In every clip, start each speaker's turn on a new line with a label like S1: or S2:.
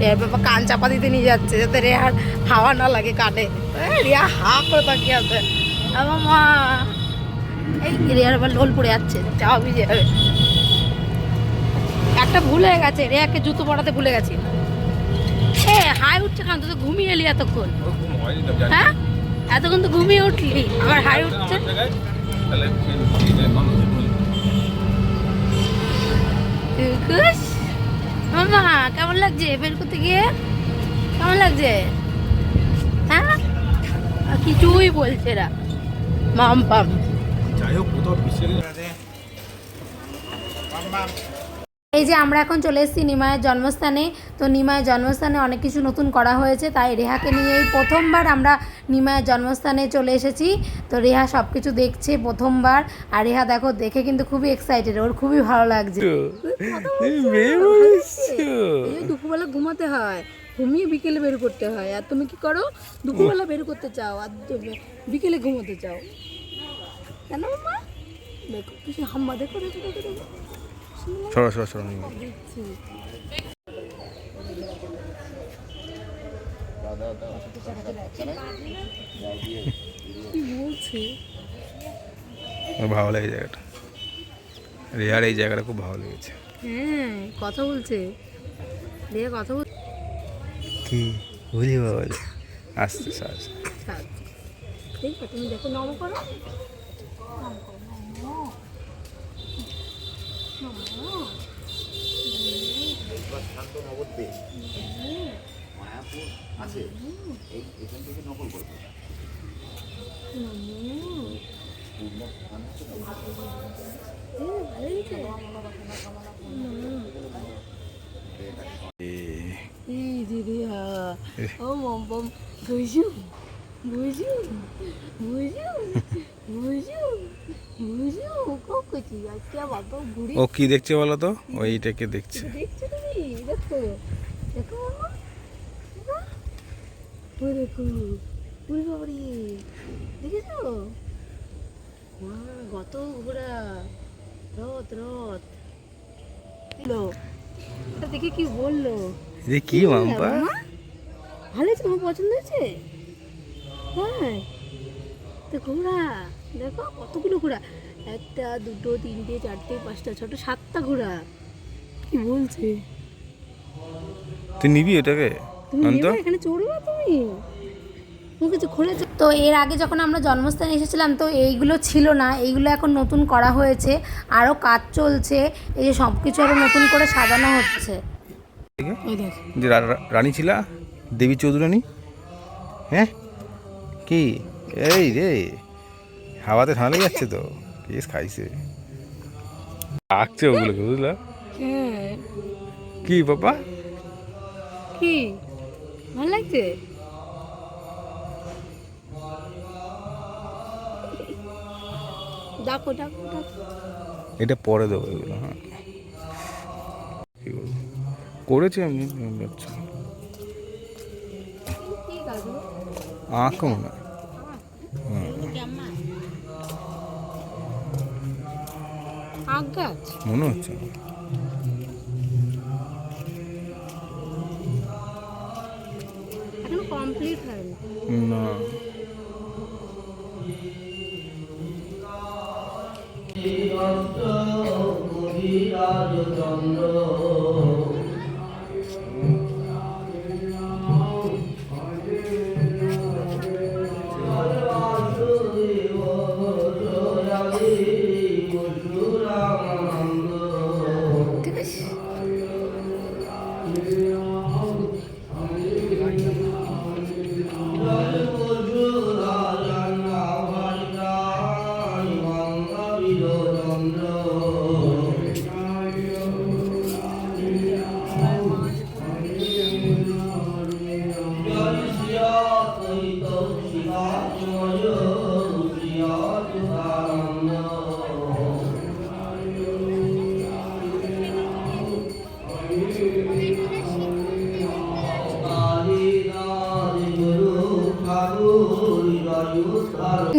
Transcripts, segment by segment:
S1: রিয়ার বাবা কান চাপা দিতে নিয়ে যাচ্ছে যাতে রেহার হাওয়া না লাগে কানে। রিয়া হা করে তাকিয়ে আছে। আমার মা এই রিয়ার আবার লোল পড়ে যাচ্ছে, যাওয়া ভিজে যাবে। একটা ভুল হয়ে গেছে, রেয়াকে জুতো পরাতে ভুলে গেছি। এ হাই উঠছে কেন? তুই তো ঘুমিয়ে এলি এতক্ষণ। হ্যাঁ এতক্ষণ তো ঘুমিয়ে উঠলি, আবার হাই উঠছে। মামা কেমন লাগছে বের করতে গিয়ে? কেমন লাগছে? হ্যাঁ কিছুই বলছে না মাম পাম।
S2: যাই হোক কোথাও
S1: এই যে আমরা এখন চলে এসেছি নিমায়ের জন্মস্থানে। তো নিমায়ের জন্মস্থানে অনেক কিছু নতুন করা হয়েছে, তাই রেহাকে নিয়ে এই প্রথমবার আমরা নিমায়ের জন্মস্থানে চলে এসেছি। তো রেহা সব কিছু দেখছে প্রথমবার, আর রেহা দেখো দেখে কিন্তু খুবই এক্সাইটেড, ওর খুবই ভালো লাগছে। দুপুরবেলা ঘুমাতে হয়, ঘুমিয়ে বিকেলে বের করতে হয়, আর তুমি কি করো? দুপুরবেলা বের করতে চাও আর বিকেলে ঘুমোতে চাও কেন মামা? দেখো কিছু হাম্বা, দেখো দেখো দেখো দেখো।
S2: সরো সরো সরো।
S1: কি বলছে?
S2: ভালো লাগে জায়গাটা, রেয়ার এই জায়গাটা খুব ভালো লেগেছে।
S1: হ্যাঁ কথা বলছে, রেয়া কথা বলছে।
S2: কি বুঝি বল আসতে সাজ।
S1: ঠিক আছে তুমি দেখো, নম করো। ও মম বম বুঝু বুঝু বুঝু বুঝু বুঝু কোকোচি আজকে বাবা ঘুরি।
S2: ও কি দেখছে বলো তো? ওইটাকে দেখছে।
S1: দেখছো তুমি? দেখো দেখো মামা, ওই দেখো পুরি বাবারি, দেখেছো? কত ঘোড়া, রথ রথ দিলো। এটা দেখে কি বললো?
S2: যে কি মাম্পা
S1: ভালো হয়েছে, আমার পছন্দ হয়েছে। হ্যাঁ তো ঘোড়া দেখো কতগুলো ঘোড়া, একটা দুটো তিনটে চারটে পাঁচটা ছটা সাতটা ঘোড়া। কি বলছে?
S2: তুই নিবি ওটাকে?
S1: তুমি নেবে এখানে চড়বে তুমি? তো এর আগে যখন আমরা জন্মস্থানে এসেছিলাম তো এইগুলো ছিল না, এইগুলো এখন নতুন করা হয়েছে, আরও কাজ চলছে। এই যে সব কিছু আরও নতুন করে সাজানো হচ্ছে।
S2: যে রানী ছিলা দেবী চৌধুরানী, হ্যাঁ কি এই রে হাওয়াতে ঠান্ডা লেগে যাচ্ছে তো, কেস খাইছে আঁকছে ওগুলোকে, বুঝলা? কি বাবা
S1: কি ভালো লাগছে? ডাকো ডাকো ডাকো।
S2: এটা পরে দেবো এগুলো। হ্যাঁ করেছি আমি, আচ্ছা আঁকো মনে হয়।
S1: আখ গাছ
S2: মনে হচ্ছে
S1: এখনো কমপ্লিট হয়নি
S2: না।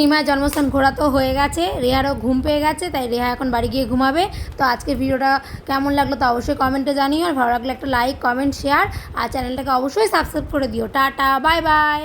S1: নিমায়ের জন্মস্থান ঘোরা তো হয়ে গেছে, রেহারও ঘুম পেয়ে গেছে, তাই রেহা এখন বাড়ি গিয়ে ঘুমাবে। তো আজকে ভিডিওটা কেমন লাগলো তো অবশ্যই কমেন্টে জানিও, আর ভালো লাগলে একটা লাইক কমেন্ট শেয়ার আর চ্যানেলটাকে অবশ্যই সাবস্ক্রাইব করে দিও। Tata, bye bye.